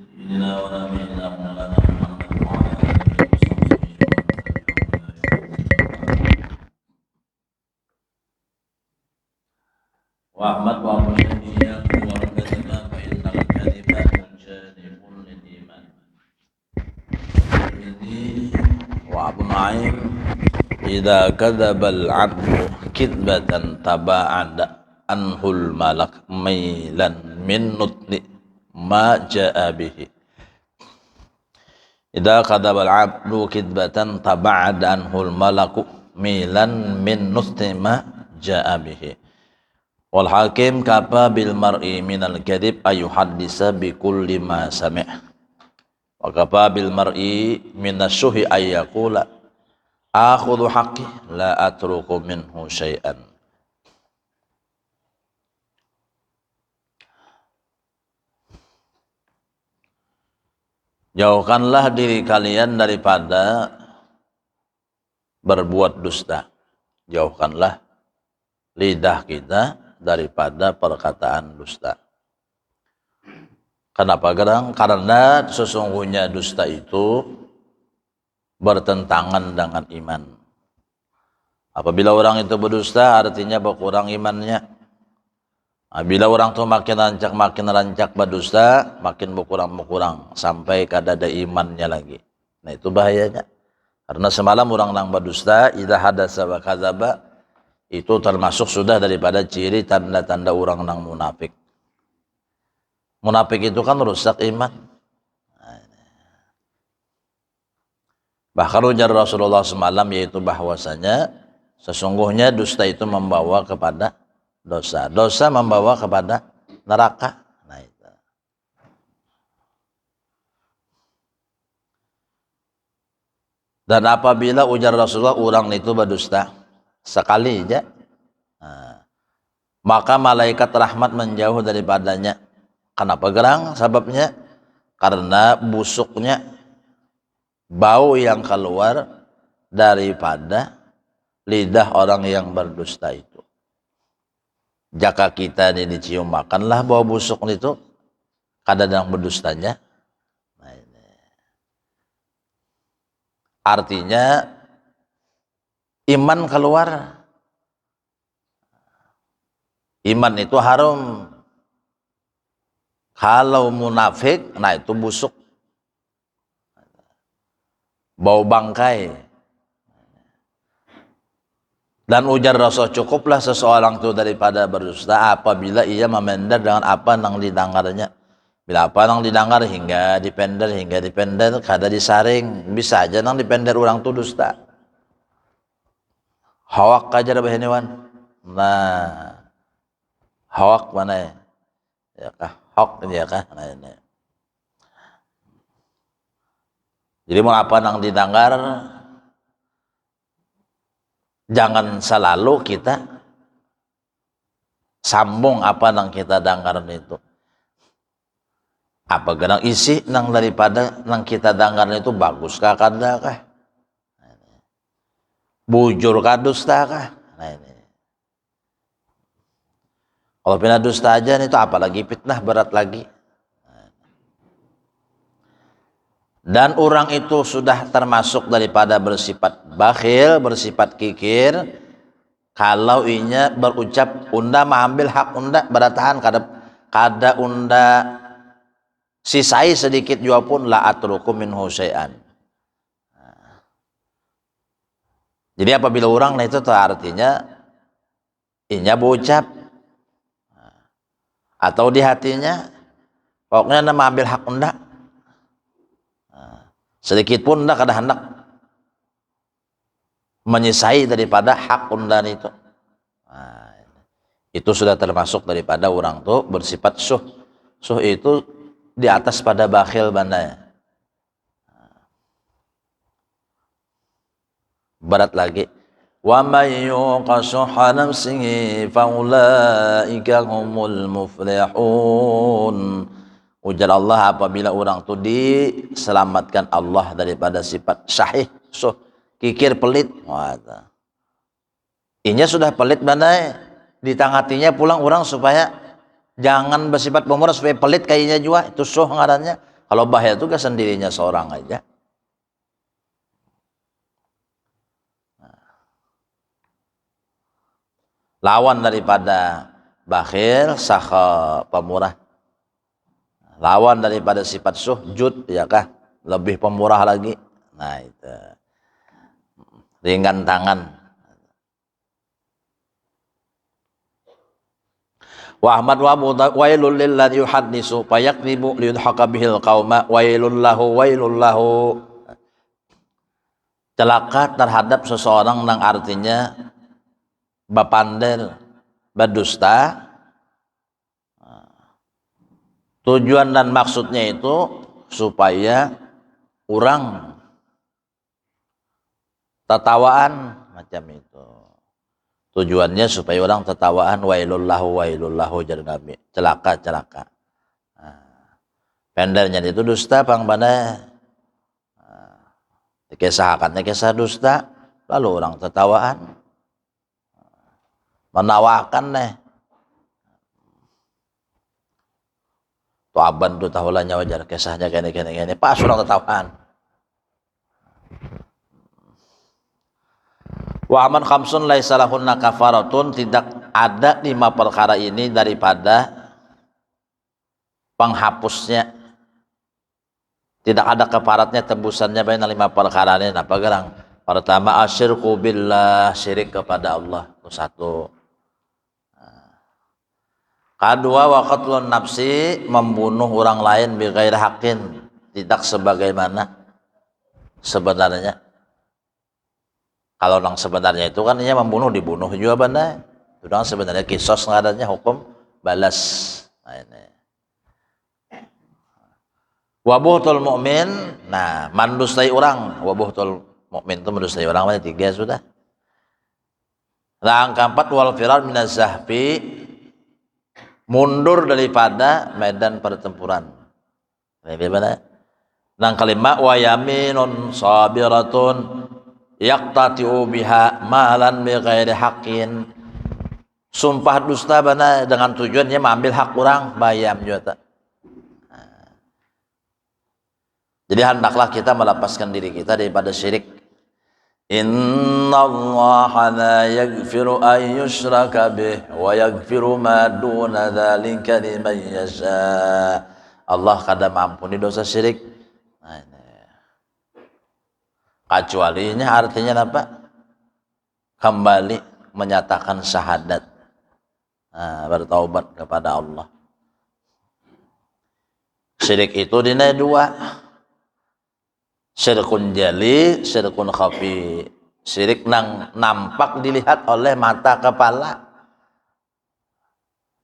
سيدنا ونبينا مولانا محمد وعلى آله وصحبه ومن تبعهم إلى يوم الدين. وأحمد وأبو شهيد والكذب فإن الكذب منجانب للإيمان. وأبو نعيم إذا كذب العبد كذبة تباعد عنه الملك ميلا من نطق ما جاء به. إذا كذب العبد كذبة تباعد عنه الملك ميلا من نطق ما جاء به. Wal hakim kafa bil mar'i minal kadhib ayuhaddisa bi kulli ma sami'. Wa kafa bil mar'i minasyuhi ayyaqula akhudhu haqqi la atruku minhu syai'an. Jauhkanlah diri kalian daripada berbuat dusta. Jauhkanlah lidah kita daripada perkataan dusta. Kenapa gerang? Karena sesungguhnya dusta itu bertentangan dengan iman. Apabila orang itu berdusta artinya berkurang imannya. Bila orang itu makin rancak berdusta, makin berkurang sampai kadada imannya lagi. Nah itu bahayanya. Karena semalam orang yang berdusta, idza hadasa wa kadzaba, itu termasuk sudah daripada ciri tanda-tanda orang yang munafik. Munafik itu kan rusak iman. Bahkan ujar Rasulullah semalam yaitu bahwasanya sesungguhnya dusta itu membawa kepada dosa. Dosa membawa kepada neraka. Nah itu. Dan apabila ujar Rasulullah orang itu berdusta sekali aja, maka malaikat rahmat menjauh daripadanya. Kenapa gerang? Sebabnya karena busuknya bau yang keluar daripada lidah orang yang berdusta itu. Jika kita ini dicium makanlah bau busuk itu kadang berdustanya. Nah, ini. Artinya iman keluar. Iman itu harum. Kalau munafik, nah itu busuk. Bau bangkai. Dan ujar Rasul cukuplah seseorang itu daripada berdusta apabila ia memender dengan apa yang didengarnya. Bila apa yang didengar hingga dipender, kada disaring. Bisa aja nang dipender orang itu dusta. Hawak aja dah bahiniwan. Nah, hawak mana ya? Ya kah? Hawak dia kah? Nah ini. Jadi mau apa nang didengar, jangan selalu kita sambung apa nang kita dengar itu. Apa genang isi nang daripada nang kita dengar itu bagus kah kada kah? Bujur kah dusta kah? Nah ini. Kalau pindah dusta aja itu apalagi fitnah berat lagi. Dan orang itu sudah termasuk daripada bersifat bakhil, bersifat kikir. Kalau inya berucap unda mengambil hak unda beratahan kada unda sisai sedikit juga pun la atruku minhu syai'an. Jadi apabila orang itu artinya inya berucap atau di hatinya pokoknya nama ambil hak unda sedikit pun unda kada hendak menyisai daripada hak unda itu. Nah, itu sudah termasuk daripada orang tuh bersifat suh. Suh itu di atas pada bakhil bandanya. Berat lagi. Wa may yuqa shuhha nafsihi fa ulaika humul muflihun. Ujar Allah apabila orang itu diselamatkan Allah daripada sifat syahih, suh, kikir, pelit. Inya sudah pelit bandai, ditangatinya pulang orang supaya jangan bersifat pemurah supaya pelit kayaknya juga itu suh ngarannya. Kalau bahaya itu kan sendirinya seorang aja. Lawan daripada bakhil sakha pemurah. Lawan daripada sifat suhjud ya kah? Lebih pemurah lagi. Nah itu. Ringan tangan. Wa Ahmad wa wailul lil ladzi yuhaddisu fayakdzibu liyudhaka bihil qauma wailul lahu. Celaka terhadap seseorang yang artinya bapandel berdusta. Tujuan dan maksudnya itu supaya orang tertawaan macam itu. Tujuannya supaya orang tertawaan wailul lahu jadi Nabi. Celaka. Pendernya itu dusta pangmana. Dikisahkannya kisah dusta lalu orang tertawaan. Menawakan nih. Tuh aban tuh tahulannya wajar kisahnya gini. Pas orang tertawaan. Wa aman khamsun laisa lahunna kafaratun, tidak ada 5 perkara ini daripada penghapusnya. Tidak ada kafaratnya tebusannya baina 5 perkara ini. Apa gerang? Pertama asyirku billah, syirik kepada Allah. Itu 1. Kedua wa qatlun nafsi, membunuh orang lain bi ghairi haqqin, tidak sebagaimana sebenarnya. Kalau orang sebenarnya itu kan ia membunuh dibunuh juga benar. Itu orang sebenarnya kisos ngadanya hukum balas. Nah ini. Wabuhtul mu'min, nah mendustai orang. Wabuhtul mu'min itu mendustai orang, mana 3 sudah. Yang keempat wal firar minaz zahfi, mundur daripada medan pertempuran. Bagaimana? Yang kelima wa yaminun sabiratun yaqtati'u biha malan bi ghairi haqqin, sumpah dusta bana dengan tujuannya mengambil hak orang bayam juga. Jadi hendaklah kita melepaskan diri kita daripada syirik. Innallaha la yaghfiru an yushraka bih wa yaghfiru ma duna dzalika liman yasha. Allah kada mengampuni dosa syirik. Nah, ini. Kecualinya artinya apa? Kembali menyatakan syahadat. Nah, bertaubat kepada Allah. Syirik itu dina 2. Syirkun jali, syirkun khafi. Syirik nang nampak dilihat oleh mata kepala.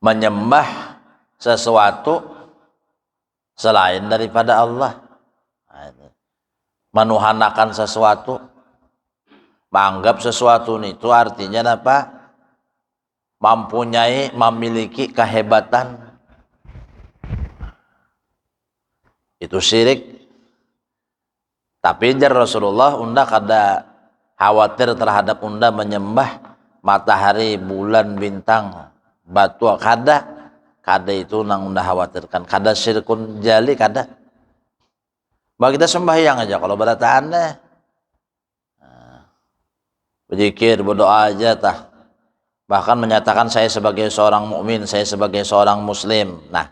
Menyembah sesuatu selain daripada Allah. Menuhanakan sesuatu. Menganggap sesuatu itu artinya apa? Memiliki kehebatan. Itu syirik. Tapi jar Rasulullah unda kada khawatir terhadap unda menyembah matahari, bulan, bintang, batu, kada itu nang unda khawatirkan. Kada syirkun jali kada. Bagi kita sembahyang aja kalau berataan deh. Berzikir, berdoa aja tah. Bahkan menyatakan saya sebagai seorang mukmin, saya sebagai seorang muslim. Nah,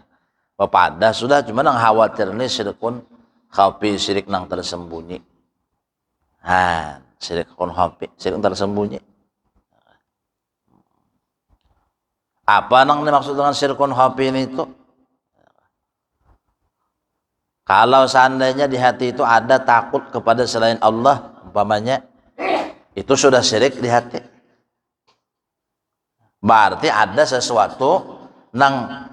pepada sudah cuma nang khawatir ini syirkun khafi, syirik nang tersembunyi. Syirik khafi, syirik tersembunyi. Apa nang dimaksud dengan syirkun khafi ini itu? Kalau seandainya di hati itu ada takut kepada selain Allah, umpamanya, itu sudah syirik di hati. Berarti ada sesuatu nang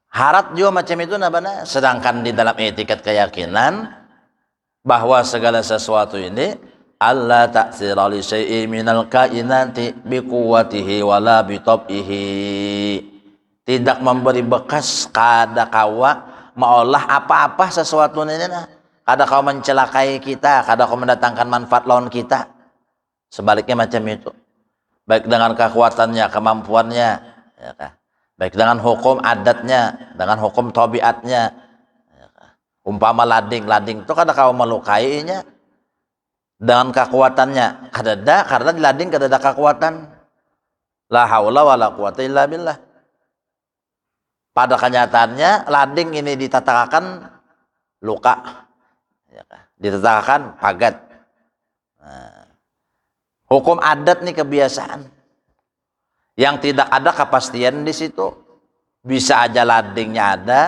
harat juga macam itu nabana. Sedangkan di dalam etikat keyakinan bahwa segala sesuatu ini alla ta'sira li syai'in minal kainati biquwwatihi wala bitab'ihi, tidak memberi bekas kada kawa maolah apa-apa sesuatu ini nah. Kada kau mencelakai kita, kada kau mendatangkan manfaat lawan kita. Sebaliknya macam itu. Baik dengan kekuatannya, kemampuannya, ya kan? Baik dengan hukum adatnya, dengan hukum tabiatnya, ya kan? Umpama lading itu kada kau melukainya dengan kekuatannya. Kadada karena di lading kadada kekuatan. La haula wala quwata illa billah. Pada kenyataannya lading ini ditatakan luka, ditatakan pagat. Nah, hukum adat nih kebiasaan yang tidak ada kepastian di situ. Bisa aja ladingnya ada,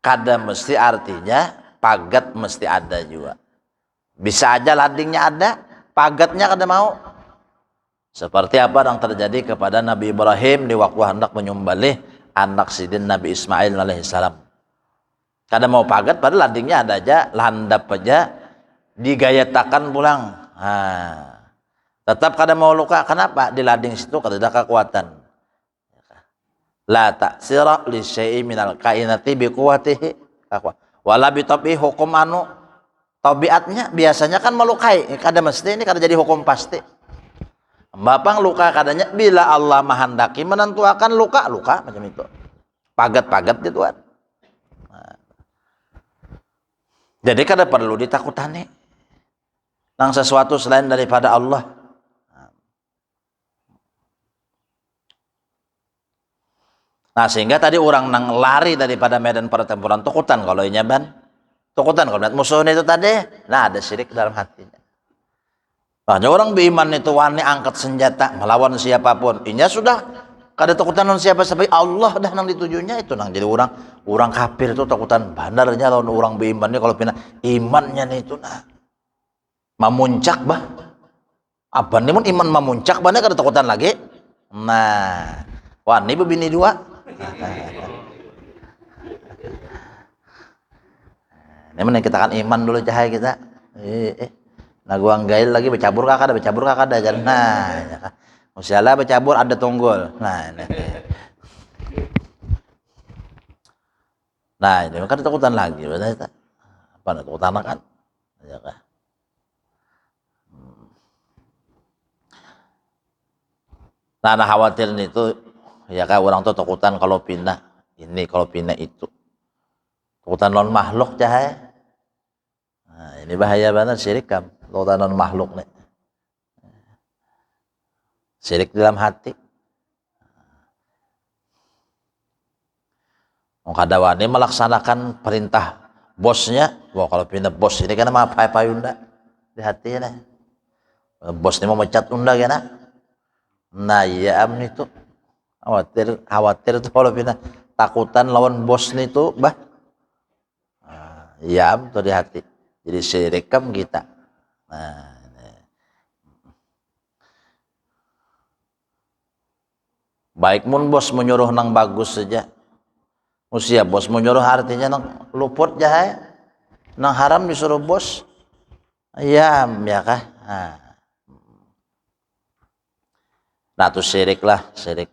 kada mesti artinya pagat mesti ada juga. Bisa aja ladingnya ada, pagatnya kada mau. Seperti apa yang terjadi kepada Nabi Ibrahim di waktu hendak menyembelih anak sidin Nabi Ismail alaihissalam. Kada mau pagat, padahal ladingnya ada aja, landap aja, digayatakan pulang. Nah, tetap kada mau luka. Kenapa? Di lading situ kada ada kekuatan. La ta'sira li syai'i minal kainati bi quwwatihi. Wala bi tabi hukum anu tabiatnya biasanya kan melukai. Kada mesti ini kada jadi hukum pasti. Bapang luka kadanya bila Allah menghendaki menentukan luka macam itu. Pagat gituan. Nah. Jadi kada perlu ditakutani nang sesuatu selain daripada Allah. Nah, sehingga tadi orang nang lari daripada medan pertempuran tukutan kalau inya ban. Tukutan kalau lihat musuhnya itu tadi, nah ada syirik dalam hatinya. Nah, orang beriman itu wani angkat senjata melawan siapapun. Inya sudah kada takutan non siapa Allah dah nang ditujunya itu nang jadi orang kafir itu takutan bandarnya lawan orang beriman ini kalau pindah imannya nih itu nah memuncak bah. Apa nih mun iman memuncak banyak kada takutan lagi. Nah, wani bebini dua. Ini mana kita kan iman dulu cahaya kita. Nah gua gail lagi bercabur kakak ada jalan. Nah, usialah bercabur ada tunggul. Nah, ini kan takutan lagi, betul tak? Apa takutan kan? Ya kan? Nah, khawatir itu, ya kan orang tuh takutan kalau pindah ini, kalau pindah itu. Takutan non makhluk cahaya. Nah, ini bahaya banget syirik kan. Takutan non makhluk nih. Syirik dalam hati. Kadawani melaksanakan perintah bosnya. Wah kalau pindah bos ini kan apa unda di hatinya. Bos ini mau mecat unda kan. Nah iya am itu khawatir tuh kalau pindah takutan lawan bos nih tuh bah. Iya am tuh di hati. Jadi syirik kam kita. Nah, baik mun bos menyuruh nang bagus saja. Usia bos menyuruh artinya nang luput jahai. Nang haram disuruh bos. Ya kah? Nah itu syirik lah, syirik.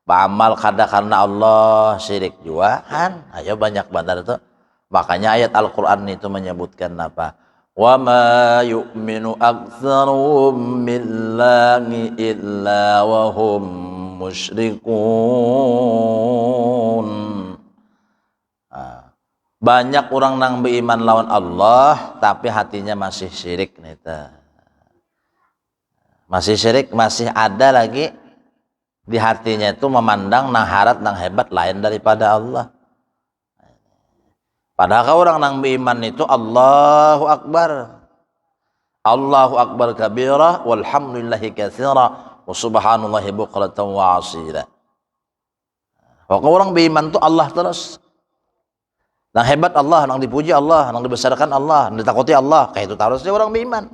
Ba'amal kada karena Allah, syirik juga kan. Ayo banyak bandar itu. Makanya ayat Al-Quran itu menyebutkan apa? Wa ma yu'minu aktsaruhum billahi illa wa hum musyrikun. Banyak orang nang beriman lawan Allah tapi hatinya masih syirik nih. Masih syirik, masih ada lagi di hatinya itu memandang nang harat nang hebat lain daripada Allah. Padahal orang nang beriman itu Allahu Akbar. Allahu Akbar kabira walhamdulillahi katsira wa subhanallahi bukratan wa asila. Pokoknya orang beriman itu Allah terus. Nang hebat Allah, nang dipuji Allah, nang dibesarkan Allah, nang ditakuti Allah. Kayak itu harusnya orang beriman.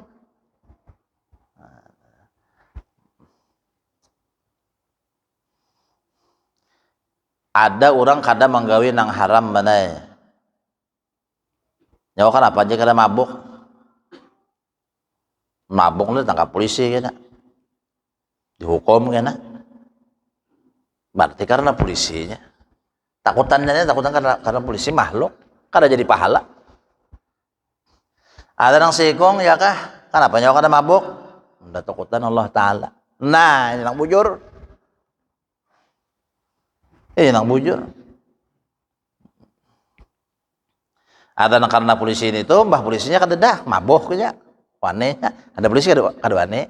Ada orang kada menggawi nang haram mana? Nyawa kan apa aja kada mabuk. Mabuk lu tangkap polisi kena. Dihukum kena. Berarti karena polisinya. Takutan karena polisi makhluk. Kada jadi pahala. Ada nang sikong ya kah? Kenapa nyawa kada mabuk? Udah takutan Allah Ta'ala. Nah ini nang bujur. Nang bujur. Ada karena polisi ini tuh, mbah polisinya kadedah mabok nya. Wanenya, ada polisi kada wane.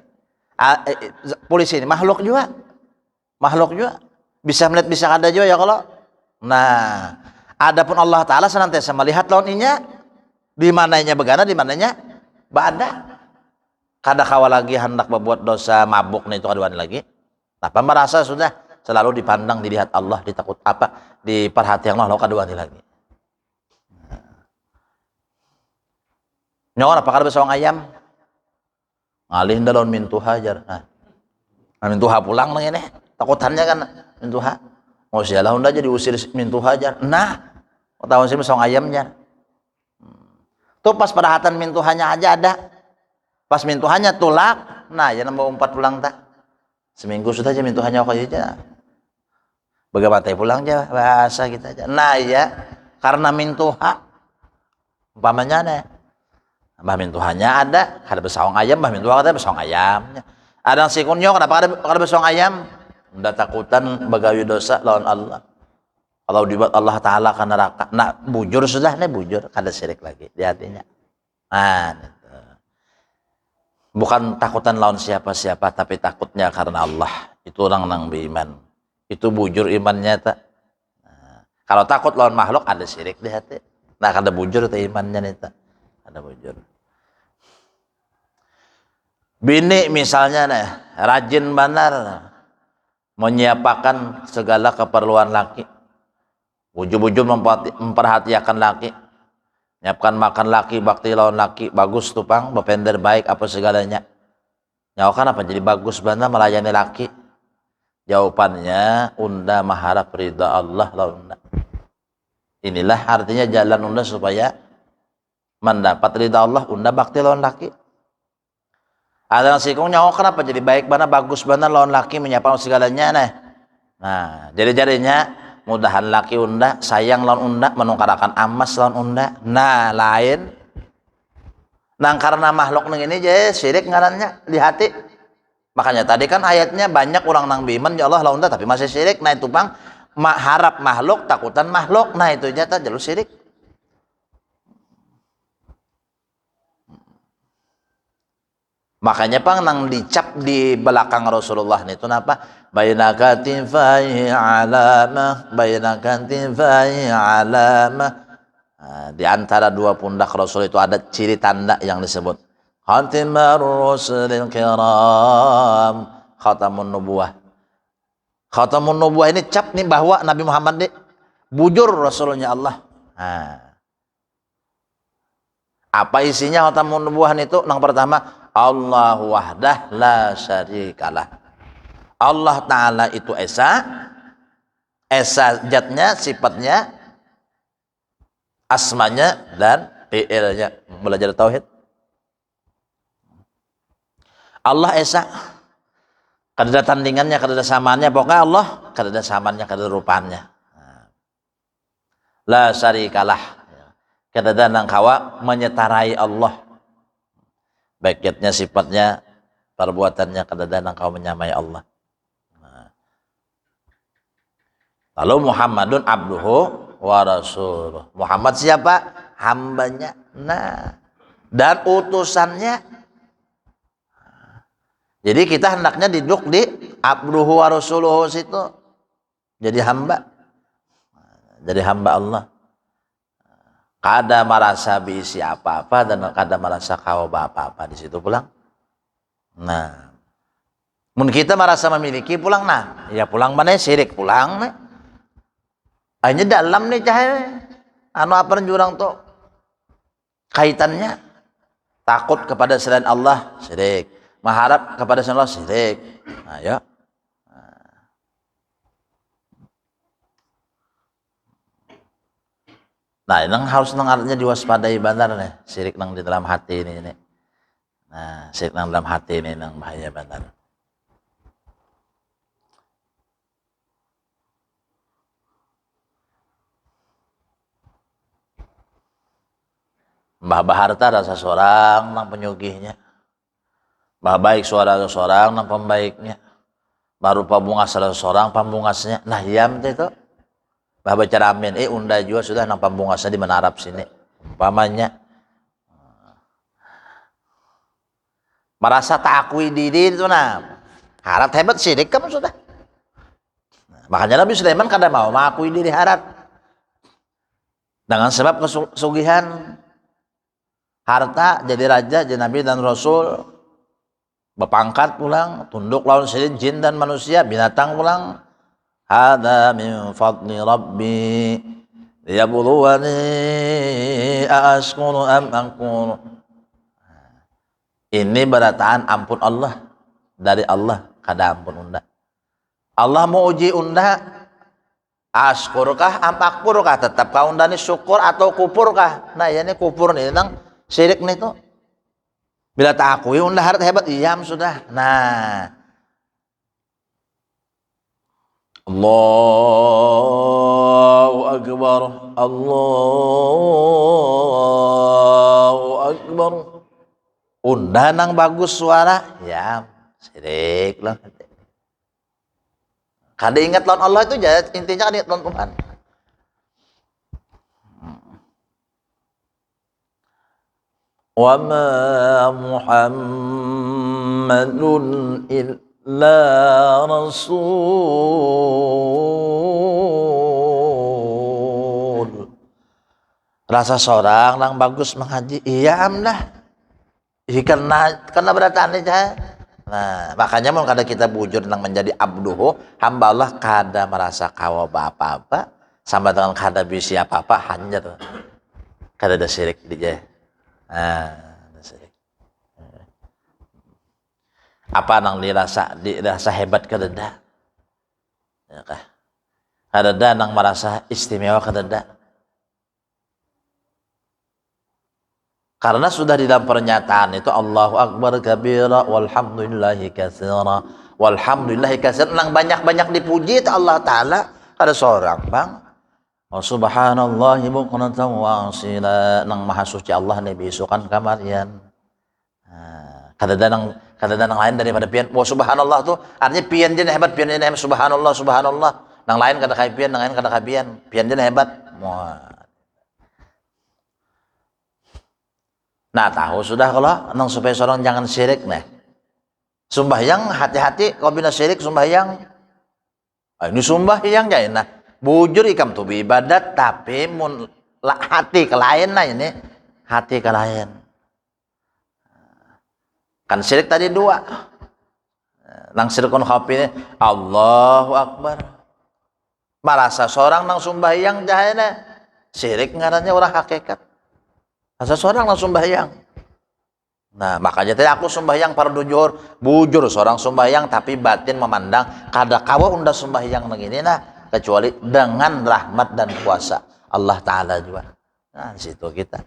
Polisi ini makhluk juga. Makhluk juga. Bisa melihat bisa kada juga ya kalau. Nah, adapun Allah taala senantiasa melihat lawan inya di mananya begana, di mananya bada. Kada kawa lagi hendak berbuat dosa mabuk nih itu kada wani lagi. Apa merasa sudah selalu dipandang, dilihat Allah, ditakut apa, diperhatikan Allah kada wani lagi. Nyawa apa kada besawang ayam? Ngalih dalon mintu hajar. Nah, mintuha pulang nang ini. Takutannya kan mintuha. Oh sialah unda jadi usir mintu hajar. Nah, tahu sih besawang ayamnya. Tuh pas perhatian mintuhanya aja ada. Pas mintuhanya tulak, nah ya nambah 4 pulang tak. Seminggu sudah aja mintuhanya kok aja. Bagaimana pulang aja bahasa kita aja. Nah ya, karena mintuha umpamanya nih. Mbah mintuhannya ada, kada besawang ayam, mbah mintuha kada besawang ayamnya. Ada yang sikunyo, kenapa kada besawang ayam? Udah takutan bagawi dosa lawan Allah. Kalau dibuat Allah Ta'ala ke neraka, nah bujur sudah nih bujur, kada syirik lagi di hatinya. Nah, itu. Bukan takutan lawan siapa-siapa, tapi takutnya karena Allah. Itu orang nang beriman. Itu bujur imannya tak. Nah, kalau takut lawan makhluk ada syirik di hati. Nah kada bujur itu imannya nih tak. Ada bujur. Bini misalnya nih, rajin benar menyiapkan segala keperluan laki. Wujud-wujud memperhatikan laki. Nyiapkan makan laki, bakti lawan laki, bagus tuh pang, bepender baik apa segalanya. Nyawakan apa jadi bagus benar melayani laki. Jawabannya unda mengharap ridha Allah lawan. Inilah artinya jalan unda supaya mendapat ridha Allah, unda bakti lawan laki. Ada yang sikung nyawa kenapa jadi baik bana, bagus bana lawan laki, menyapa segalanya nah jadi-jadinya mudahan laki unda sayang lawan unda, menungkarakan amas lawan unda. Nah lain nang karena makhluk nang ini jadi syirik ngarannya di hati. Makanya tadi kan ayatnya banyak orang nang biman ya Allah lawan unda tapi masih syirik. Nah itu bang harap makhluk, takutan makhluk, nah itu jatah jalur syirik. Makanya pang nang dicap di belakang Rasulullah itu napa? Bainaka tinfai alamah, bainaka tinfai alamah. Nah, di antara dua pundak Rasul itu ada ciri tanda yang disebut Khatimar Rusulil Kiram, Khatamun Nubuwah. Khatamun Nubuwah ini cap nih bahwa Nabi Muhammad nih bujur Rasulnya Allah. Nah, apa isinya Khatamun Nubuwah itu? Yang pertama Allahu wahdah la syarikalah. Allah Ta'ala itu esa zatnya, sifatnya, asmanya, dan fi'ilnya. Belajar tauhid. Allah esa. Kada ada tandingannya, kada ada samaannya. Pokoknya Allah kada ada samaannya, kada ada rupaannya. La syarikalah. Kada ada nang kawa menyetarai Allah. Baik zatnya, sifatnya, perbuatannya kada ada nang kawa menyamai Allah. Lalu Muhammadun abduhu wa rasuluh. Muhammad siapa? Hambanya. Nah, dan utusannya. Jadi kita hendaknya duduk di abduhu wa rasuluh situ. Jadi hamba. Jadi hamba Allah. Kada merasa bisi apa-apa dan kada merasa kau apa-apa di situ pulang. Nah, mun kita merasa memiliki pulang nah, ya pulang mana syirik pulang nih. Hanya dalam nih cahaya. Anu apa jurang tuh kaitannya takut kepada selain Allah syirik, mengharap kepada selain Allah syirik. Nah, ya. Nah, ini harus artinya diwaspadai benar nih, syirik nang di dalam hati ini. Nah, syirik nang dalam hati ini nang bahaya benar. Mbah Baharta rasa seorang nang penyugihnya. Mbah baik suara seorang nang pembaiknya. Baru pabungas salah seorang pambungasnya. Nah, yam itu. Mbah baca amin, unda juga sudah nang pambungasnya di menarap sini. umpamanya merasa takui diri itu harat hebat syirik kamu sudah. Makanya Nabi Sulaiman kada mau mengakui diri harat dengan sebab kesugihan harta, jadi raja, jadi nabi dan rasul, berpangkat pulang, tunduk lawan syirik jin dan manusia, binatang pulang. Hada min fadli rabbi liyabluwani a'ashkuru am akfur. Ini berataan ampun Allah dari Allah, kada ampun unda. Allah mau uji unda, askurkah am akfurkah, tetap kau unda ni syukur atau kupurkah. Nah ya ini kupur nih nang syirik nih tuh. Bila tak akui unda harta hebat, iyam sudah. Nah, Allahu Akbar, Allahu Akbar. Unda nang bagus suara, ya syirik lah. Kada ingat lawan Allah itu jadi intinya kada ingat lawan Tuhan. Wa ma Muhammadun illa rasul. Rasa seorang nang bagus mengaji, iya amlah. Karena berataan aja. Nah, makanya mau kada kita bujur nang menjadi abduhu, hamba Allah kada merasa kawa apa-apa, sama dengan kada bisa apa-apa, hanya tuh. Kada ada syirik dia. Ada syirik. Apa nang dirasa hebat kada ada. Ya kah? Kada ada nang merasa istimewa kada ada. Karena sudah di dalam pernyataan itu Allahu Akbar kabira walhamdulillahi katsira walhamdulillahi katsira, nang banyak-banyak dipuji itu Allah Ta'ala. Ada seorang bang wa subhanallahi bukratan wa asila, nang maha suci Allah nih bisukan kamarian. Kada ada nang lain daripada pian. Wa subhanallah tuh artinya pian dia hebat, pian dia hebat, subhanallah subhanallah. Nang lain kada kai pian, nang lain kada kai pian dia hebat. Nah tahu sudah kalau nang supaya seorang jangan syirik nih. Sembahyang hati-hati kau bina syirik sembahyang. Ini sembahyang ya nah. Bujur ikam tuh ibadat tapi mun hati ke lain nah ini. Hati ke lain. Kan syirik tadi dua. Nang syirikun khafi Allahu Akbar. Merasa seorang nang sembahyang jahena. Syirik ngarannya orang hakikat. Asa seorang langsung sembahyang. Nah, makanya tadi aku sembahyang fardu zuhur, bujur seorang sembahyang tapi batin memandang kada kawa unda sembahyang begini nah, kecuali dengan rahmat dan kuasa Allah Ta'ala juga. Nah, di situ kita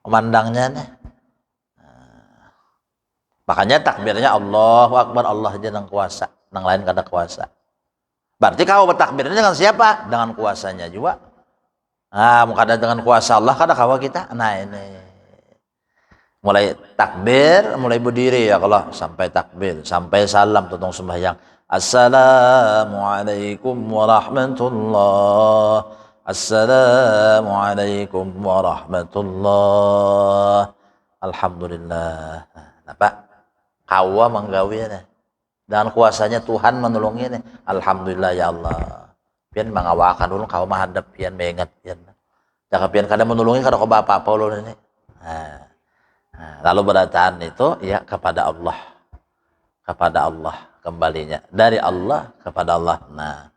memandangnya nih. Nah, makanya takbirnya Allahu Akbar, Allah aja yang kuasa, yang lain kada kuasa. Berarti kau bertakbirnya dengan siapa? Dengan kuasanya juga. Kada dengan kuasa Allah kada kawa kita. Nah ini mulai takbir, mulai berdiri ya kalau sampai takbir, sampai salam tutong sembahyang. Assalamualaikum warahmatullah. Assalamualaikum warahmatullah. Alhamdulillah. Apa? Kawa menggawinya dengan kuasanya Tuhan menolongnya. Alhamdulillah ya Allah. Pian mengawakan dulu kau menghadap pian mengingat pian. Jangan pian kada menolongi kada kau apa-apa ulun ini. Lalu berataan itu ya kepada Allah. Kepada Allah kembalinya. Dari Allah kepada Allah. Nah,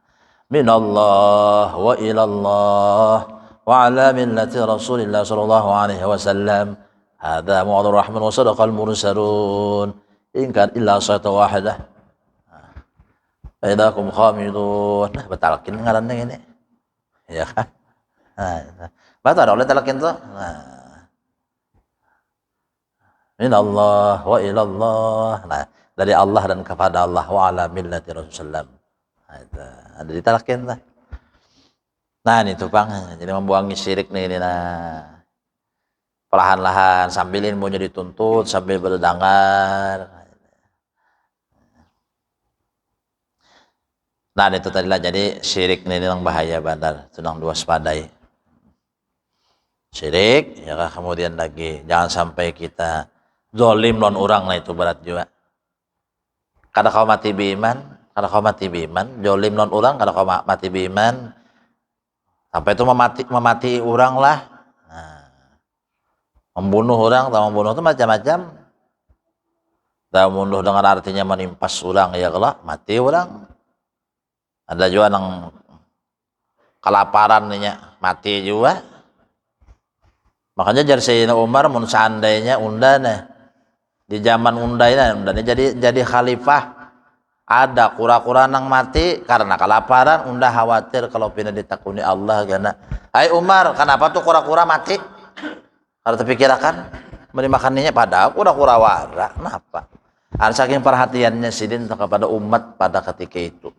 minallah wa ilallah wa ala millati Rasulillah sallallahu alaihi wasallam. Hadza mu'adhur rahman wa sadaqal mursalun. In kan illa satu wahidah. Aidakum khamidun. Nah, betalakin ngarannya ini. Ya kan? Batal oleh talakin tuh. Minallah wa ilallah. Nah, dari Allah dan kepada Allah wa ala millati Rasulullah. Ada ditalakin lah. Nah, ini tuh Bang. Jadi membuangi syirik nih ini nah. Perlahan-lahan sambil ilmunya dituntut, sambil berdengar. Nah itu tadilah jadi syirik ini yang bahaya bandar, sedang dua sepadai. syirik, ya kah? Kemudian lagi jangan sampai kita zalim lawan orang, nah itu berat juga. Kada kau mati beriman, zalim lawan orang, kada kau mati beriman, sampai itu memati orang lah. Nah, membunuh orang, atau membunuh itu macam-macam. Dan membunuh dengan artinya menimpas orang, ya kalau mati orang. Ada juga yang kelaparan mati juga. Makanya jadi Sayyidina Umar mun seandainya undana di zaman undana jadi khalifah, ada kura-kura nang mati karena kelaparan, unda khawatir kalau pindah ditakuni Allah karena hai Umar, kenapa tuh kura-kura mati? Kalau terpikirkan menimakannya padahal kura-kura wara, kenapa? Ada saking perhatiannya sidin kepada umat pada ketika itu.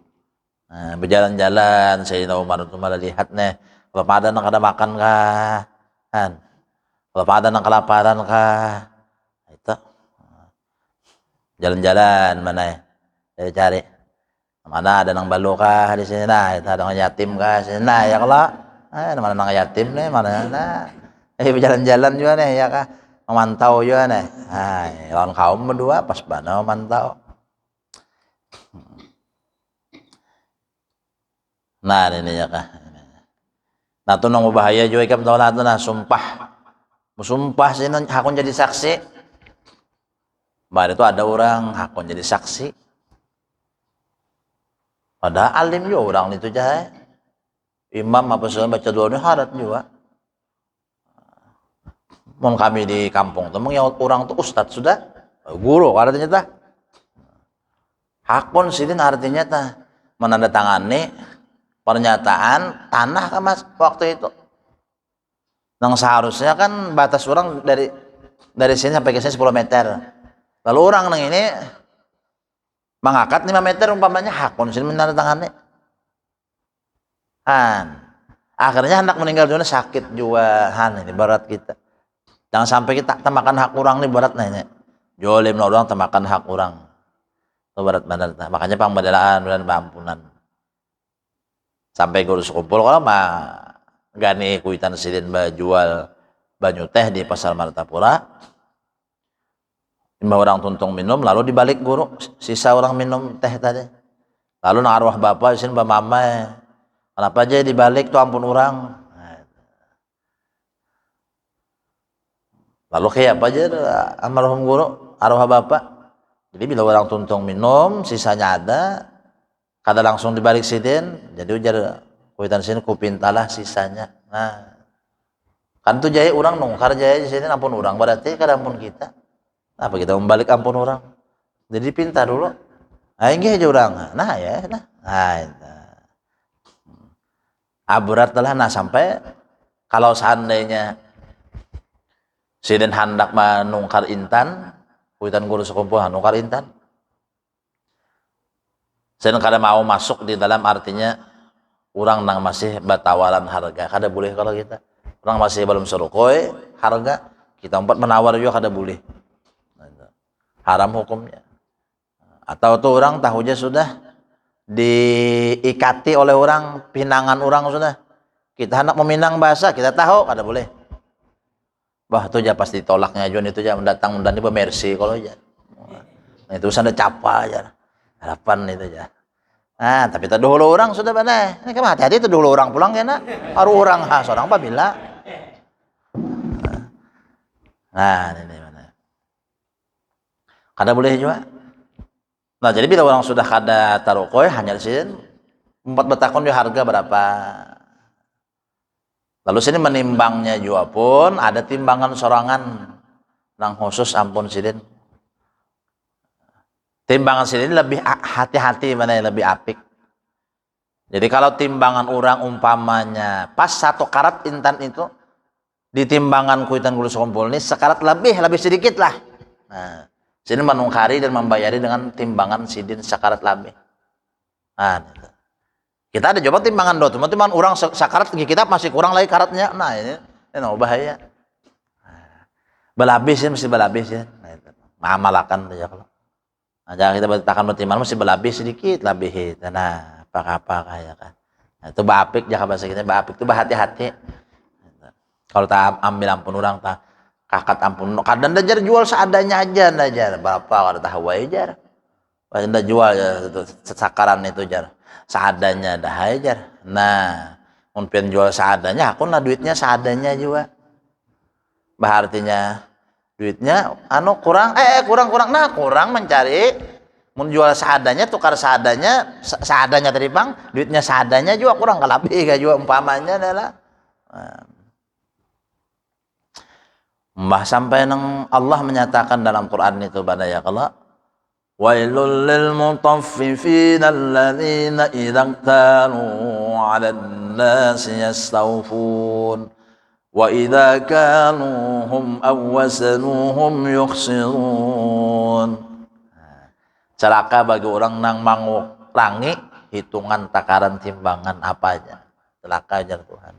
Nah, berjalan-jalan Sayyidina Umar itu malah lihat nih, kalau pada nang ada makan kah? Kan? Kalau ada nang kelaparan kah? Itu jalan-jalan mana ya? Cari mana ada nang balu kah di sini, nah itu ada nang yatim kah di sini, nah ya kalau mana nang yatim nih, mana nah berjalan-jalan juga nih ya kah, memantau juga nih, nah lawan kaum berdua pas bana memantau. Nah ini ya kah, nah tuh nang bahaya juga ikam tahu lah tuh, nah sumpah sih hakun jadi saksi. Baru itu ada orang hakun jadi saksi. Padahal alim juga orang itu jahe. Imam apa segala baca doa harat juga. Mun kami di kampung tuh yang orang tuh ustadz sudah guru artinya tah. Hakun sidin artinya tah menandatangani pernyataan tanah kan mas waktu itu. Yang seharusnya kan batas orang dari sini sampai ke sini 10 meter. Lalu orang nang ini mengangkat 5 meter umpamanya hakun sini menandatangani. Akhirnya hendak meninggal dunia sakit juga, ini berat kita. Jangan sampai kita temakan hak orang nih berat nanya. Jolim orang temakan hak orang. Itu berat benar. Makanya pembelaan dan pengampunan. Sampai guru sekumpul kalau mah gani kuitan sidin jual banyu teh di pasar Martapura. 5 orang tuntung minum, lalu dibalik guru sisa orang minum teh tadi. Lalu nang arwah bapak sini mbak mama, kenapa aja dibalik tuh ampun orang. Lalu kayak apa aja almarhum guru arwah bapak. Jadi bila orang tuntung minum sisanya ada, kada langsung dibalik sidin, jadi ujar kuitan sini kupintalah sisanya. Nah kan tuh jaya orang nungkar jaya di sini ampun orang, berarti kada ampun kita. Apa kita membalik ampun orang? Jadi pinta dulu. Aing aja orang. Nah ya, nah. Berat lah. Nah sampai kalau seandainya sidin hendak menungkar intan, kuitan guru sekumpul nungkar intan. Sidin kada mau masuk di dalam artinya orang nang masih batawaran harga, kada boleh kalau kita. Orang masih belum serukoi harga, kita menawar juga kada boleh. Haram hukumnya. Atau tuh orang tahunya sudah diikati oleh orang, pinangan orang sudah. Kita hendak meminang bahasa, kita tahu kada boleh. Wah itu aja pasti tolaknya John itu aja mendatang dan bemersi kalau aja. Nah, itu sana capa aja. Harapan itu aja. Nah, tapi itu dulu orang sudah benar. Ini kan hati-hati itu dulu orang pulang ya nak. Haru orang seorang apabila. Nah, ini mana? Kada boleh juga. Nah, jadi bila orang sudah kada tarukoy hanya sin 4 betakon dia harga berapa. Lalu sini menimbangnya juga pun ada timbangan sorangan nang khusus ampun sidin. Timbangan sidin lebih hati-hati mana yang lebih apik. Jadi kalau timbangan orang umpamanya pas 1 karat intan itu di timbangan kuitan gulu sekumpul ini sekarat lebih sedikit lah. Nah, sini menungkari dan membayari dengan timbangan sidin sekarat lebih. Nah, kita ada coba timbangan do, teman-teman orang sakarat kita masih kurang lagi karatnya. Nah, ini bahaya. Belabis ya, mesti belabis ya. Nah, itu. Mamalakan aja kalau. Nah, jangan kita bertakan bertimbang mesti belabis sedikit lebih. Nah, apa kayak kan. Nah, itu bapik jangan bahasa kita bapik itu hati-hati. Kalau tak ambil ampun orang tak kakat ampun. Kadang dah jar jual seadanya aja dah jar. Berapa kalau tahu aja jar. Dah jual ya itu sakaran itu jar. Seadanya dah aja jar. Nah, mun pengen jual seadanya, aku lah duitnya seadanya juga. Bah artinya duitnya kurang kurang mencari mun jual seadanya tukar seadanya tadi bang duitnya seadanya juga kurang lebih kayak juga umpamanya adalah mbah sampai nang Allah menyatakan dalam Quran itu pada ya kalau wailul lil mutaffifin alladzina idza kanu 'alan nasi yastawfun wa idza kanuhum aw wasanuhum yukhsirun. Celaka bagi orang nang mangurangi hitungan takaran timbangan apanya. Celaka aja Tuhan.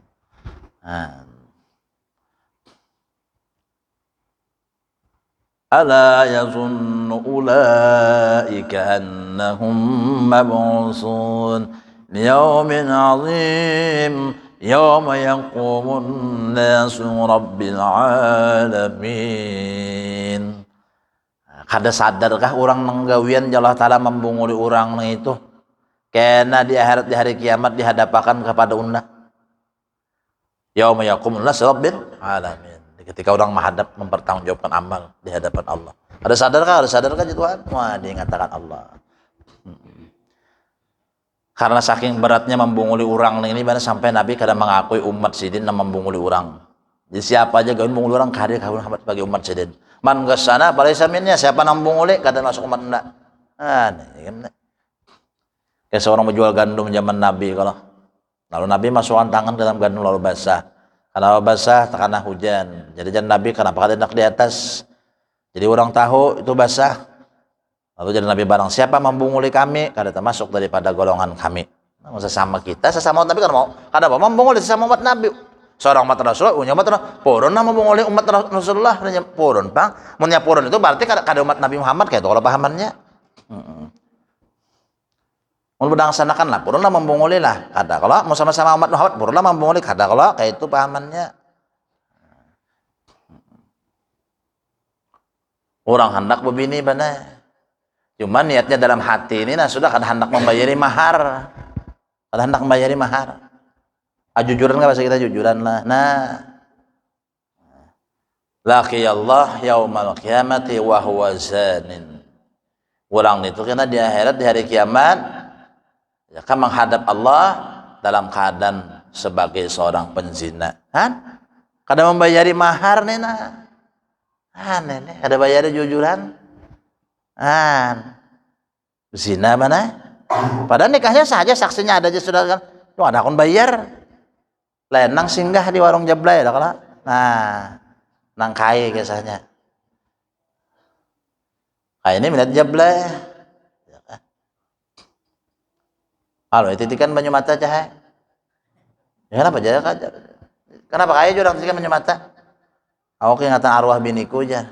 Ala yazunnu ulaika annahum mab'usun liyaumin 'azim yauma yaqumun nasu rabbil alamin. Kada sadarkah orang nanggawian Allah Ta'ala membunguli orang itu kena di akhirat di hari kiamat dihadapakan kepada unda yauma yaqumun nasu rabbil alamin. Ketika orang menghadap mempertanggungjawabkan amal di hadapan Allah. Ada sadarkah Tuhan? Wah, diingatkan Allah. Karena saking beratnya membunguli orang ini sampai Nabi kadang mengakui umat sidin dan membunguli orang. Jadi siapa aja gawin membunguli orang kadir kawin bagi umat sidin. Man kesana balai saminnya siapa nang bunguli kada masuk umat ndak. Kayak seorang menjual gandum zaman Nabi kalau lalu Nabi masukkan tangan ke dalam gandum lalu basah. Karena basah karena hujan. Jadi jangan Nabi kenapa kada nak di atas. Jadi orang tahu itu basah. Lalu jadi Nabi barang siapa membunguli kami kada termasuk daripada golongan kami. Nah, sesama kita sesama umat Nabi kan mau kada apa membunguli sesama umat Nabi. Seorang umat Rasulullah umat Rasulullah purun membunguli umat Rasulullah purun bang. Munnya purun itu berarti kada umat Nabi Muhammad kayak itu kalau pahamannya. Mau berdangsanakan lah, purunlah membunguli lah. Kada kalau mau sama-sama umat Muhammad, purunlah membunguli. Kada kalau kayak itu pahamannya. Orang hendak begini bana. Cuman niatnya dalam hati ini, nah sudah kada hendak membayari mahar. Kada hendak membayari mahar. Jujuran nggak bahasa kita jujuran lah. Nah, laki Allah yaumal qiyamati wa huwa zanin. Orang itu kena di akhirat di hari kiamat. Ya, kan menghadap Allah dalam keadaan sebagai seorang penzina. Kan? Kada membayari mahar nena. Nene, kada bayari jujuran. Zina mana? Padahal nikahnya saja saksinya ada aja sudah kan. Tuh ada akun bayar. Lenang singgah di warung Jablay dah kalau. Nah, nang kai kisahnya. Kayak ini minat Jablay. Halo, titikan banyu mata cahaya. Ya, kenapa jaga kajar? Kenapa kaya juga titikan banyu mata? Aku ingatan arwah biniku aja.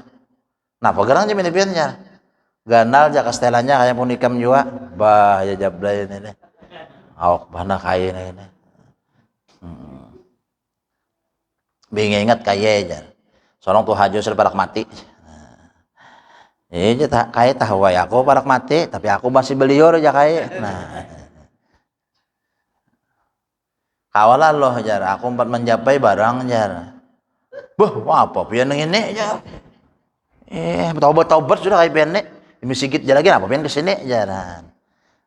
Napa gerang aja bini-bininya? Ganal aja kastelannya kayak pun ikam juga. Bah, ya Jablay ini. Awak mana kaya ini. Bingung ingat kaya aja. Seorang tuh hajo sudah parak mati. Iya, kaya tahu ya aku parak mati, tapi aku masih beliau aja kaya. Nah. Kawalan loh jar, aku empat mencapai barang jar. Wah apa pian ini jar. Taubat sudah kayak pian nih. Demi sikit jar lagi apa pian kesini jaran.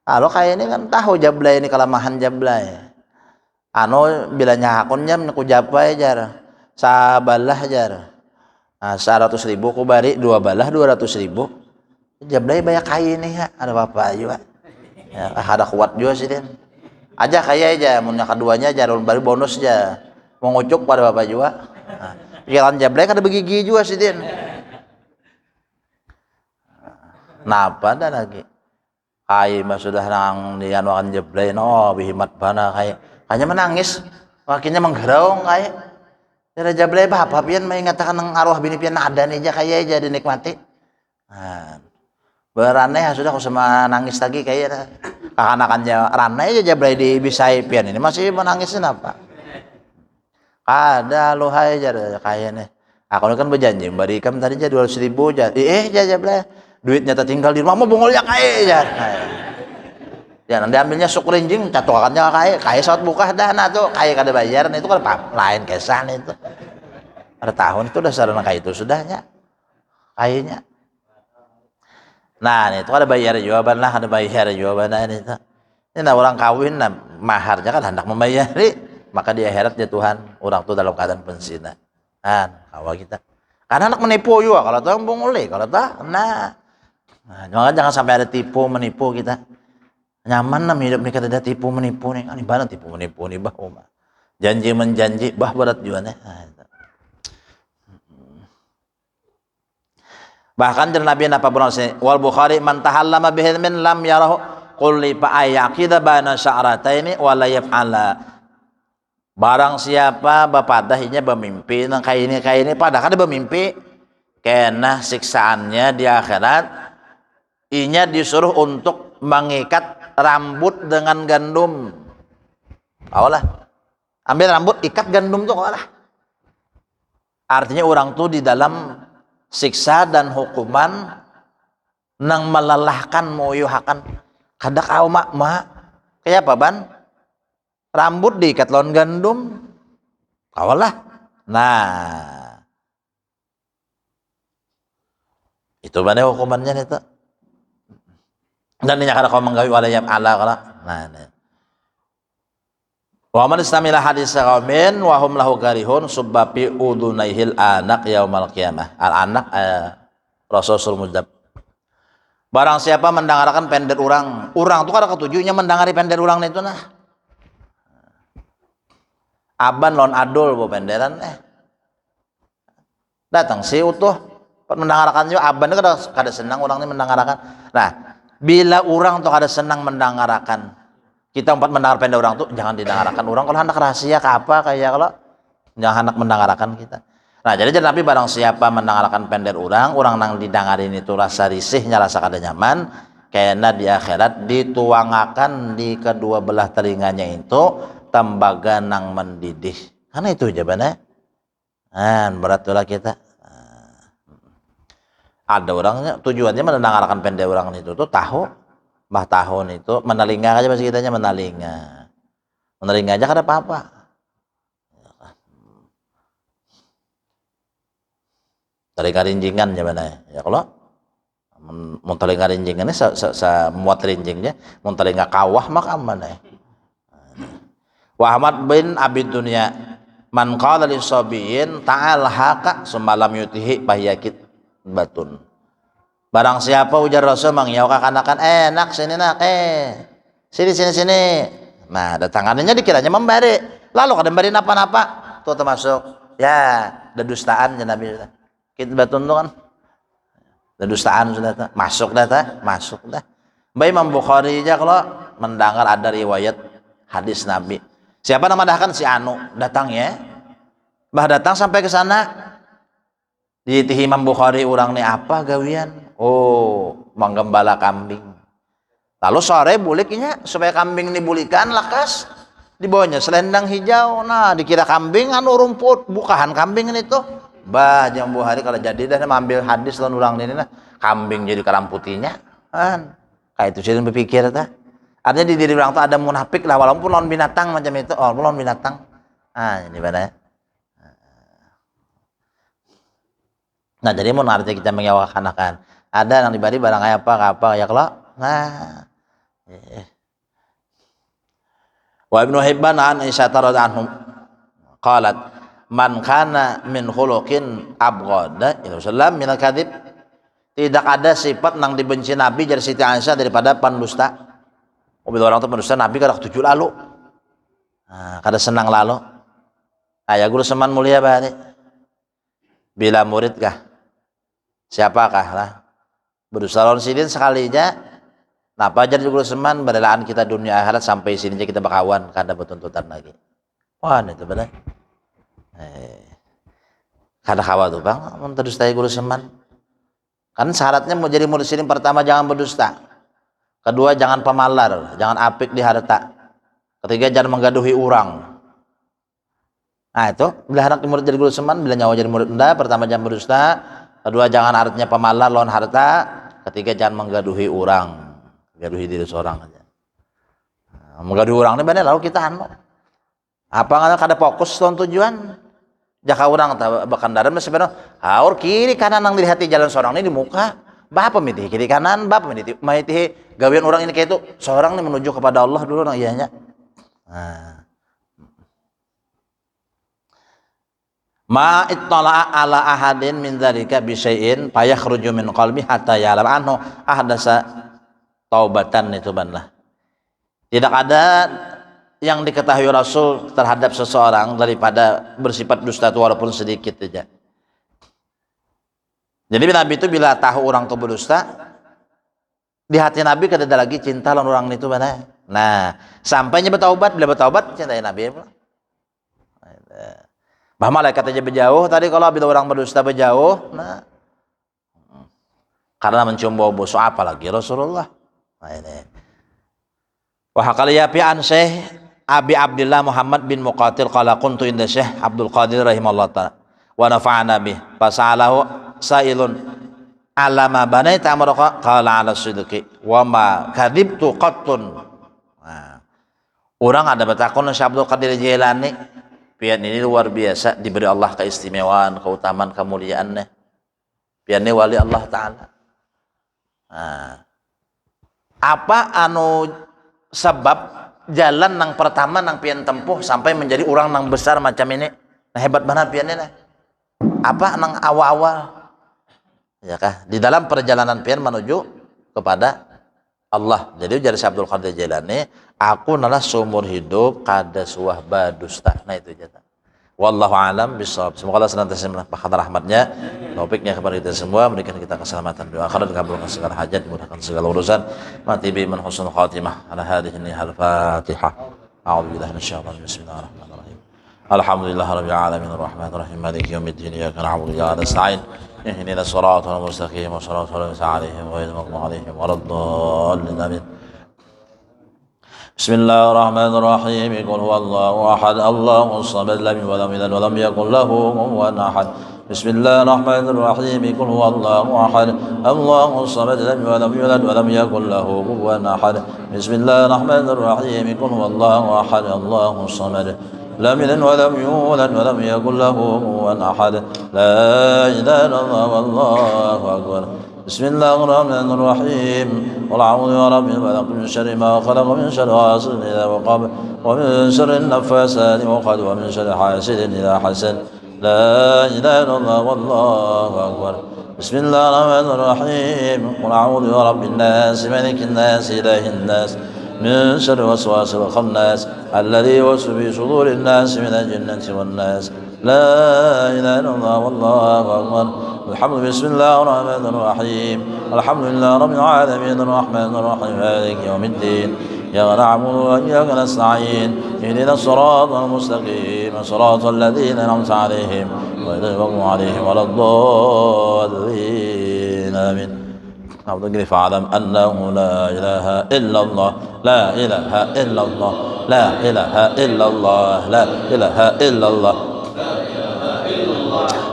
Kalau kayak ini kan tahu Jablay ini kelemahan Jablay. Bilanya akunnya aku japai jar. Sabalah jar. 100.000 ku bari 2 balah 200.000. Jablay banyak kaya ini ya, ada apa juga. Ya, ada kuat juga sih den. Aja kaya aja, munnya keduanya aja baru bonus aja. Mau ngucuk pada bapak juga. Pikiran Jablay kada begigi juga sih din. Napa dah lagi? Kai mah sudah nang dianuakan Jablay no bihimat bana kai. Kayaknya menangis, wakinya menggerong kai. Dari Jablay apa pian mengatakan nang arwah bini pian ada nih aja kaya aja dinikmati. Beraneh sudah aku sama nangis lagi kayaknya. Kakanakannya ranai aja Jablay di Bisai pian ini masih menangisin apa? Kada lu hai jar kayaknya. Aku kan berjanji berikan tadi aja 200.000 aja. Aja bla. Duitnya tertinggal di rumah mau bongol ya kaya aja. Ya nanti ambilnya sok rinjing catokannya kaya saat buka dana tuh kaya kada bayar itu kan lain kesan itu. Ada tahun itu udah sarana kayak itu sudahnya. Kayaknya. Nah, itu ada bayar jawaban lah, ada bayar jawaban itu. Ini orang kawin nah, maharnya kan hendak membayari, maka di akhirat ya Tuhan orang tuh dalam keadaan pensiun. Kan, kawa kita. Karena anak menipu juga kalau tuh boleh, kalau tak jangan sampai ada tipu menipu kita. Nyaman nam hidup nih kata ada tipu menipu nih. Ini banget tipu menipu nih bah Uma. Janji menjanji bah berat juga nih. Bahkan dari Nabi apa berulang wal Bukhari man tahallama bihilmin lam yarahu qul li fa ayaqida bana sya'rataini wa la yaf'ala. Barang siapa bapadahinya bermimpi nang kayak ini padahal dia bermimpi kena siksaannya di akhirat inya disuruh untuk mengikat rambut dengan gandum. Awalah. Ambil rambut ikat gandum tuh awalah. Artinya orang tuh di dalam siksa dan hukuman nang melelahkan moyuhakan kada kau mak kayak apa ban rambut diikat lawan gandum kawalah. Nah itu mana hukumannya itu dan ini kada kau menggawi walayam ala kala. Nah wa man istamila hadis qaumin wa hum lahu karihun subbapi udunaihil anak yaumal qiyamah. Al anak rasul mudzab. Barang siapa mendengarkan pendek orang tuh kada ketujuhnya mendengari pendek orang itu nah. Aban lawan adul bo penderan datang si utuh mendengarkan juga aban itu kada senang orang ini mendengarkan. Nah, bila orang tuh kada senang mendengarkan kita mendengar pendek orang tuh jangan didengarkan orang kalau hendak rahasia ke apa kayak kalau jangan hendak mendengarkan kita. Nah jadi Nabi barang siapa mendengarkan pendek orang nang didengarin itu rasa risihnya rasa kada nyaman karena di akhirat dituangakan di kedua belah telinganya itu tembaga nang mendidih karena itu jawabannya. Berat lah kita. Ada orangnya tujuannya mendengarkan pendek orang itu tuh tahu bah tahun itu menelinga aja masih kitanya menelinga aja kada apa-apa. Telinga rinjingan gimana ya kalau mau telinga rinjingan ini muat rinjingnya mau telinga kawah maka mana ya. Wa Ahmad bin Abi Dunya man qala li sabiyin ta'al haka semalam yutihi pahyakit batun. Barang siapa ujar Rasul mangyau kakanakan enak sini nak sini. Nah datangannya dikiranya memberi lalu kada memberi napa-napa tuh termasuk ya dedustaan ya Nabi kita batun tuh kan dedustaan sudah masuk dah. Baik Imam Bukhari aja kalau mendengar ada riwayat hadis Nabi siapa nama dahkan si Anu datang ya bah datang sampai ke sana di Imam Bukhari orang nih apa gawian menggembala kambing lalu sore buliknya supaya kambing dibulikan lakas di bawahnya selendang hijau nah dikira kambing anu rumput bukahan kambing itu bah yang Bukhari kalau jadi dah ambil hadis lawan orang ini nah kambing jadi keram putihnya kan kayak itu sih berpikir ta artinya di diri orang tuh ada munafik lah walaupun lawan binatang macam itu lawan binatang ini mana. Nah jadi mau artinya kita menyawakan ada yang dibari barang apa ya kalau wa Ibnu Hibban an Aisyah radhiyallahu anhum qalat man kana min khuluqin abghada ila sallam min al-kadzib tidak ada sifat nang dibenci Nabi dari Siti Aisyah daripada pendusta. Bila orang itu pendusta Nabi kada ketujuh lalu kada senang lalu aya guru seman mulia bari bila murid kah siapakah lah berusaha lawan sidin sekalinya napa ajar juga seman berelaan kita dunia akhirat sampai sini kita bakawan kada bertuntutan lagi itu benar kada kawa tuh bang menterdustai guru seman kan syaratnya mau jadi murid sidin pertama jangan berdusta kedua jangan pemalar jangan apik di harta ketiga jangan menggaduhi orang Nah itu, bila anak murid jadi guru seman, bila nyawa jadi murid enda, pertama jangan berdusta, kedua jangan artinya pemalar lawan harta, ketiga jangan menggaduhi orang, gaduhi diri seorang aja. Nah, menggaduhi orang ini benar lalu kita anu. Apa nggak ada fokus lawan tujuan? Jaka orang bakandaran masih benar. Haur kiri kanan nang dilihat di jalan seorang ini di muka. Bapak mitih kiri kanan, bapak mitih gawian orang ini kayak itu. Seorang ini menuju kepada Allah dulu nang iyanya. Nah. Ma ittala'a ala ahadin min dzalika bi syai'in fayakhruju min qalbi hatta ya'lam anhu ahdasa taubatan itu banlah. Tidak ada yang diketahui Rasul terhadap seseorang daripada bersifat dusta itu walaupun sedikit saja. Jadi Nabi itu bila tahu orang itu berdusta, di hati Nabi kada ada lagi cinta lawan orang itu mana. Nah, sampainya bertaubat, bila bertaubat cintai Nabi. Bah malaikat aja berjauh tadi kalau bila orang berdusta berjauh, nah karena mencium bau busuk apalagi Rasulullah. Nah ini. Wa haqaliya fi an Syekh Abi Abdullah Muhammad bin Muqatil qala kuntu inda Syekh Abdul Qadir rahimahullah ta'ala wa nafa'ana bih fasalahu sailun alama banaita amraka qala ala sidqi wa ma kadibtu qattun. Nah, orang ada bertakon Syekh Abdul Qadir Jailani. Pian ini luar biasa, diberi Allah keistimewaan, keutamaan, kemuliaannya. Pian ini wali Allah Ta'ala. Nah, apa anu sebab jalan nang pertama nang pian tempuh sampai menjadi orang nang besar macam ini? Nah hebat banget pian ini. Apa nang awal-awal? Ya kah? Di dalam perjalanan pian menuju kepada Allah. Jadi jadi Abdul Qadir Jailani, aku nalah seumur hidup kada suah badusta. Nah itu jata. Wallahu alam bisawab. Semoga Allah senantiasa melimpahkan rahmatnya, taufiknya kepada kita semua, memberikan kita keselamatan di akhirat, dikabulkan segala hajat, dimudahkan segala urusan. Mati bi man husnul khatimah. Ala hadhihi al-Fatihah. A'udzu billahi minasyaitonir rajim. Bismillahirrahmanirrahim. Alhamdulillahirabbil alamin arrahmanir rahim maliki yaumiddin iyyaka na'budu wa iyyaka nasta'in. اهدنا الصراط المستقيم وصراط الذين عليهم غير المغضوب عليهم ولا الضالين آمين. بسم الله الرحمن الرحيم قل هو الله احد الله الصمد لم يلد ولم يولد ولم يكن له كفوا احد. بسم الله الرحمن الرحيم قل هو الله احد الله الصمد لم يلد ولم يولد ولم يكن له كفوا احد. بسم الله الرحمن الرحيم قل هو الله احد الله الصمد لم يلد ولم يولد ولم يكن له كفوا احد. لا اله الا الله والله اكبر. بسم الله الرحمن الرحيم قل اعوذ برب الفلق من شر ما خلق من شر غاسق اذا وقب ومن شر النفاثات في العقد ومن شر حاسد اذا حسد. لا اله الا الله والله اكبر. بسم الله الرحمن الرحيم قل اعوذ برب الناس ملك الناس اله الناس من شر وسواس الخناس الذي يوسوس في صدور الناس من الجنة والناس. لا إله إلا الله والله أكبر. الحمد بسم الله الرحمن الرحيم الحمد لله رب العالمين الرحمن الرحيم مالك يوم الدين إياك نعبد وإياك نستعين اهدنا الصراط المستقيم صراط الذين أنعمت عليهم غير المغضوب عليهم ولا الضالين آمين. أعوذ فاعلم أنه لا إله إلا الله لا إله إلا الله لا إله إلا الله لا إله إلا الله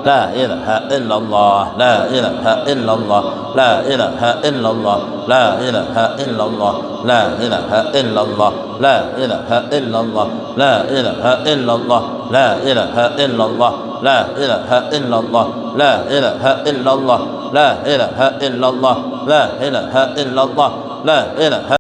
لا إله إلا الله لا إله إلا الله لا إله إلا الله لا إله إلا الله لا إله إلا الله لا إله إلا الله لا إله إلا الله لا إله إلا الله لا إله إلا الله لا إله إلا الله لا إله إلا الله لا إله إلا الله لا إله